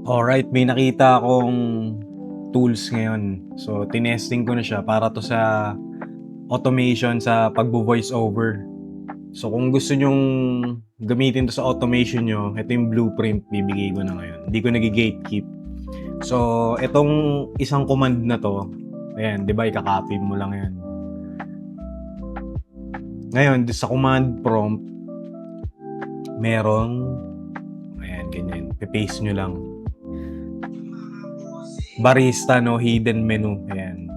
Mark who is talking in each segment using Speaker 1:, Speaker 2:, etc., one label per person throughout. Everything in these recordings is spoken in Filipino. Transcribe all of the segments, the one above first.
Speaker 1: Alright, may nakita akong tools ngayon. So, tinesting ko na siya para to sa automation sa pagbo-voice over. So, kung gusto nyong gamitin to sa automation nyo, ito yung blueprint bibigay ko na ngayon. Hindi ko nag-gatekeep. So, itong isang command na to, ayan, di ba, ikakopy mo lang yan. Ngayon, sa command prompt, merong, ayan, ganyan, paste nyo lang. Barista, no, hidden menu, ayan.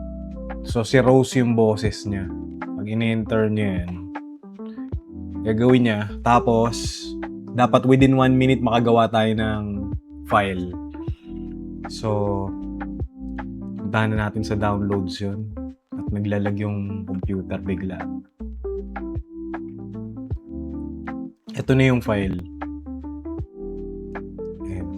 Speaker 1: So, si Rose yung boses niya. Pag in-enter nyo yan, gagawin niya. Tapos, dapat within 1 minute makagawa tayo ng file. So, puntahan na natin sa downloads yun. At naglalag yung computer bigla. Ito na yung file. Ayan.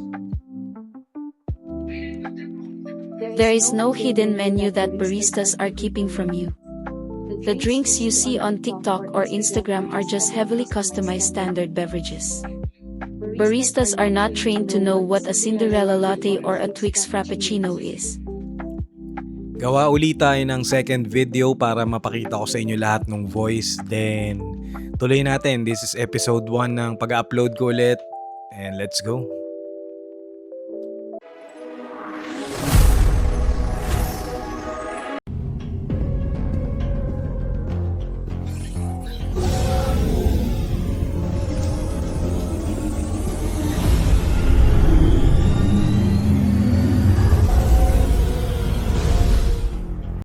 Speaker 2: There is no hidden menu that baristas are keeping from you. The drinks you see on TikTok or Instagram are just heavily customized standard beverages. Baristas are not trained to know what a Cinderella latte or a Twix frappuccino is.
Speaker 1: Gawa ulit tayo ng second video para mapakita ko sa inyo lahat ng voice. Then, tuloy natin. This is episode 1 ng pag-upload ko ulit. And let's go.